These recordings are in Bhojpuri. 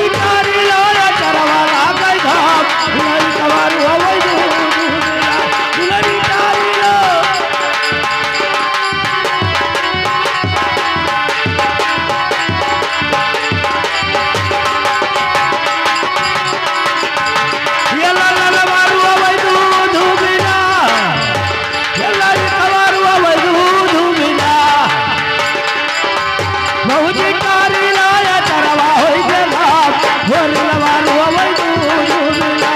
भौजी कारी लाया चरवा लागल धाम दुलरी कवारू अवै दुलरी कारी लो ये लाला मारू अवै दूध बिना ये लाली कवारू अवै दूध बिना भौजी कारी लाया चरवा होई के धाम भोर लवारू अवै दूध बिना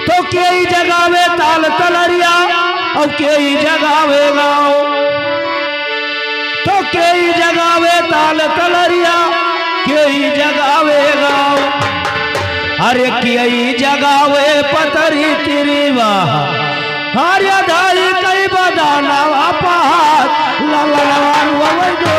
तो केई जगावे ताल तलरिया और केई जगावे गाँव तो केई जगावे ताल तलरिया केई जगावे गाँव अरे केई जगावे पतरी तिरीवा हरे धारी कई बदाना पहाड़ ललवारू अवै दो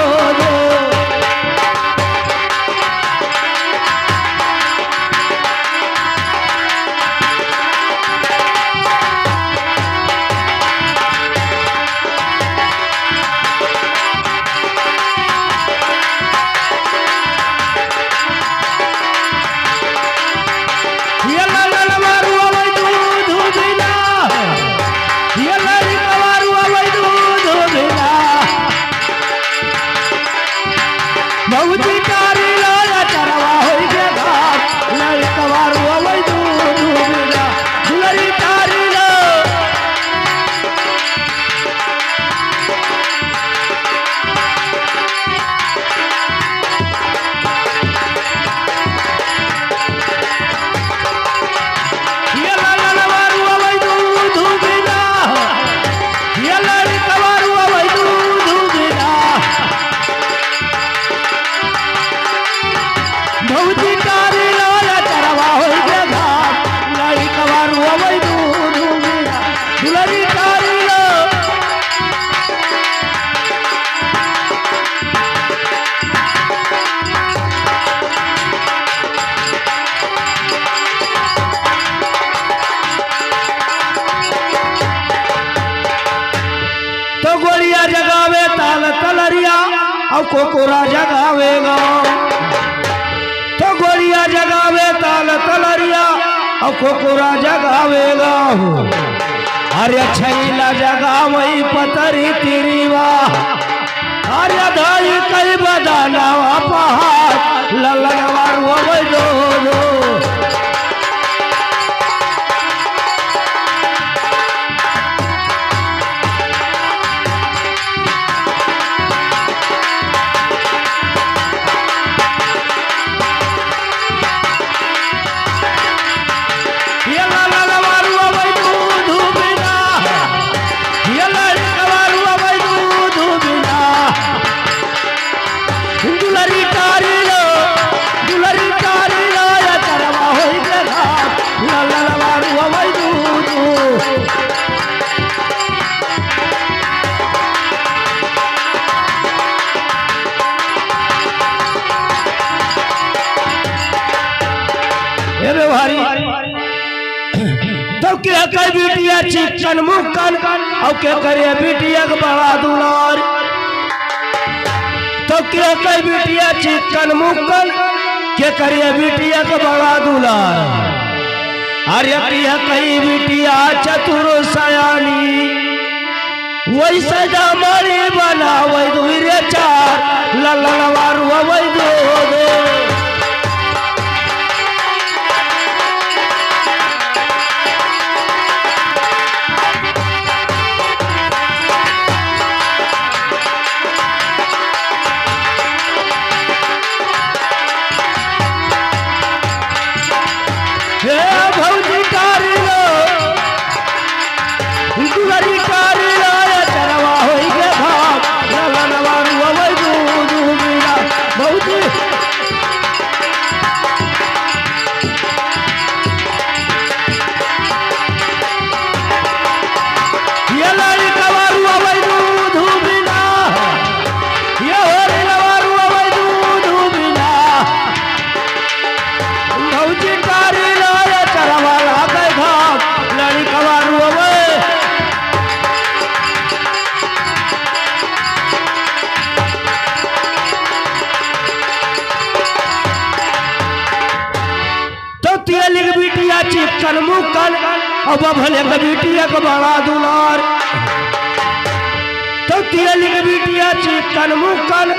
ये लाला मारू अवै दूध बिना ये लाली कवारू अवै दूध बिना भौजी कारी लाया चरवा होई के धाम लाली कवारू अवै दूध बिना दुलरी कारी लो ये लाला मारू अवै दूध बिना ये लाली कवारू अवै दूध बिना भौजी कारी लाया चरवा होई के धाम लाली कवारू अवै दूध बिना दुलरी कारी लो तो गोलिया जगावे ताल तलरिया और कोकोरा जगावे गाँव तो गोलिया जगावे ताल तलरिया और कोकोरा जगावे गाँव अरे छैला जगावई पतरी तिरीवा अरे धाई कई बदाना पहाड़ ललवारू अवै दो ये लाला मारू अवै दूध बिना ये लाली कवारू अवै दूध बिना दुलरी कारी लो या चरवा होई के धाम लाला मारू अवै दूध ये व्यवहारी तो के कई बिटिया चिकन मुक्कन और के करे बिटिया के बड़ा दुलार तो के कई बिटिया चिकन मुक्कन के करे बिटिया के बड़ा दुलार अरे प्रिय कई बिटिया चतुर सयानी वैसे जमानी बनावे दुइरे चार ललवारू अवै दो भौजी कारी लो दुलरी कारी लाया चरवा होई के धाम ललवारू अवै दूध बिना भौजी ये लाली कवारू अवै दूध बिना ये होरी लवारू अवै दूध बिना भौजी कारी लाया चरवा मुक्कल अब भले बिटिया का बड़ा दुलार तो तिरली के बिटिया चिकन मुक्कल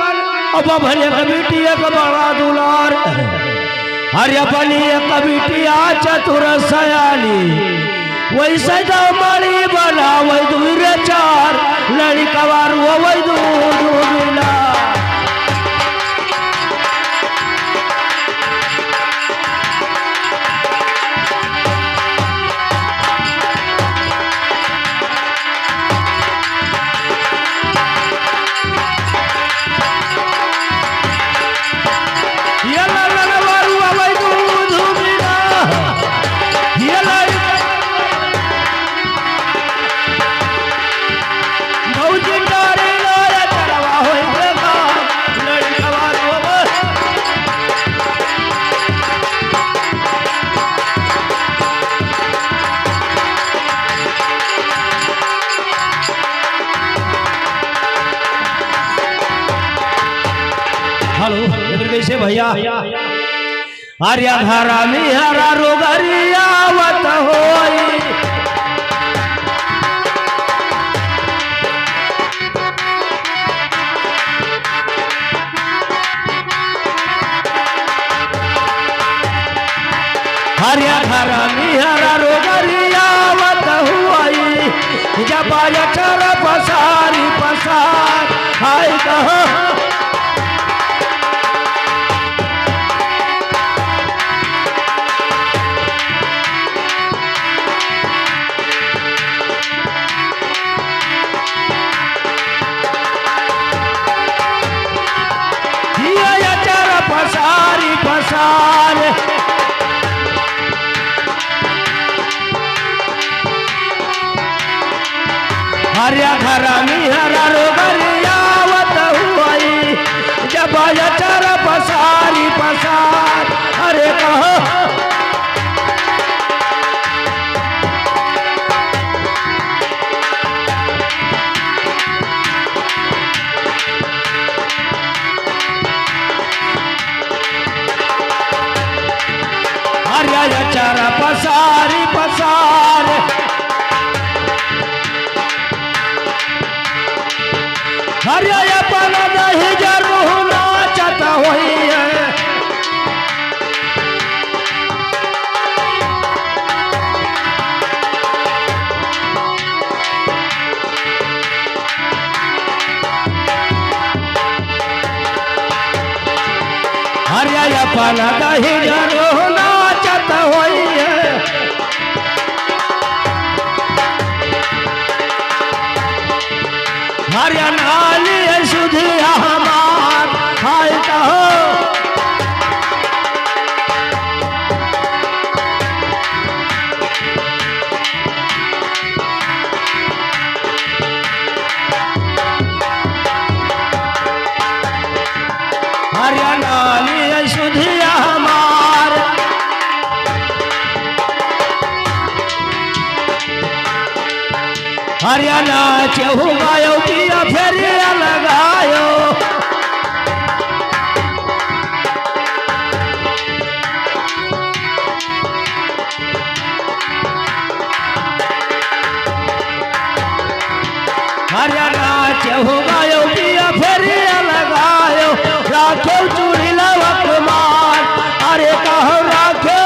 अब भले बिटिया का बड़ा दुलार अरे अपनी एक बिटिया चतुर सयाली वैसे तो मणि बना वही दूर चार लड़का वार वही दूर हेलो इधर कैसे भैया आर्या धारा में हरा रोगरिया वत होई आर्या धारा में हरा रोगरिया वत होई जब चर पसारी पसार हाय कहो पसारी पसार हरिया घरा में हरा रोगरिया वत हुई जब चर पसारी पसार अरे कहो चारा पसारी पसार हरिया पन दही जरूर नाचत होई है हरिया पन दही जरूर नाचत होई है हरिया नाली सुधिया हमार हाय कहो हरिया नाली सुधिया हमार हरियाणा चहु गायो किया फेरिया लगायो हरियाणा चहु गायो किया फेरिया लगायो राखो चूड़ी लवक मार अरे कहो राखो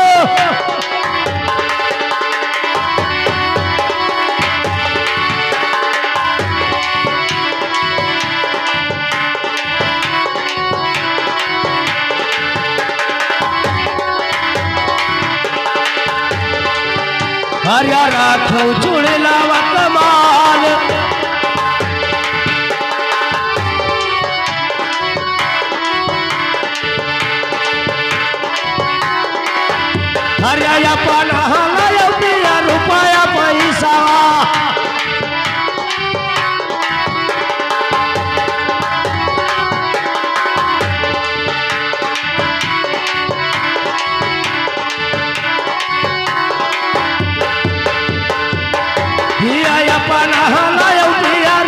हरिया राखो चूड़ी लवक माल हरिया पना रुपया पैसा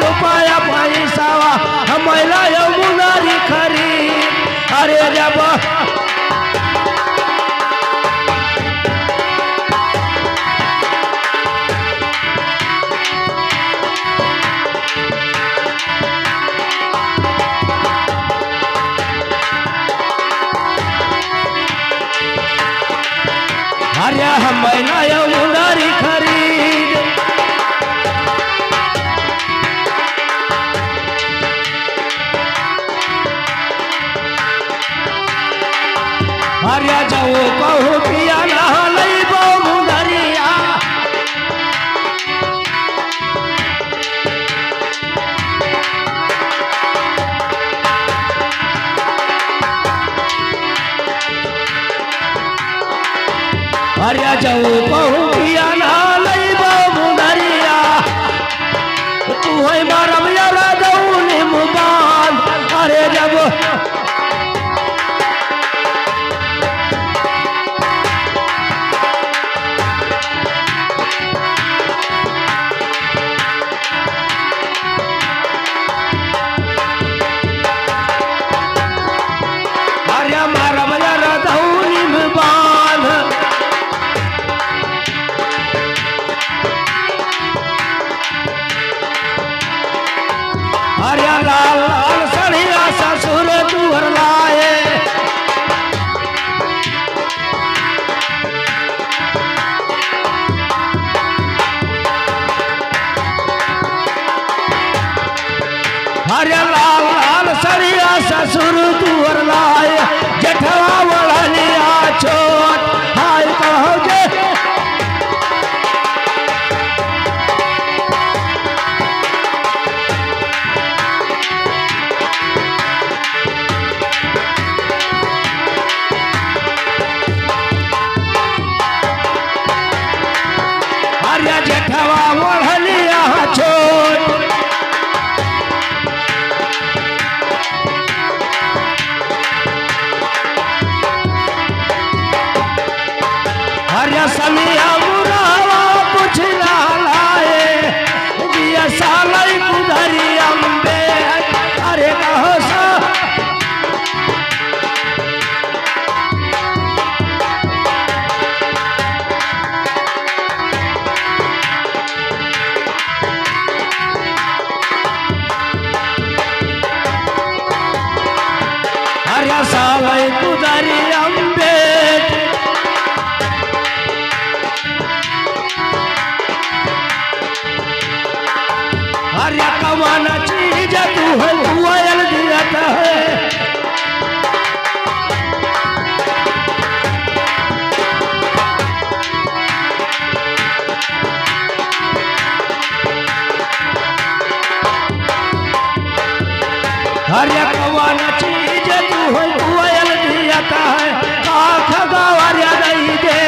रुपया पैसा महिला मुनारी खरी अरे जब अरे लाल लाल सरिया ससुर तुअर लाए जेठवा वढ़निया छोट हाय कहो जे अरे जेठवा वढ़निया छोट अरे समिया मुरावा कुछ ना लाए दिया सालई कुधरी अम्बे अरे कहो सा अरे सालई कुधरी अम्बे अरे कमाना चीज तू है दुआल दियत है अरे कमाना चीज तू है दुआल दियत है आँख गवार नहीं दे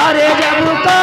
अरे जब का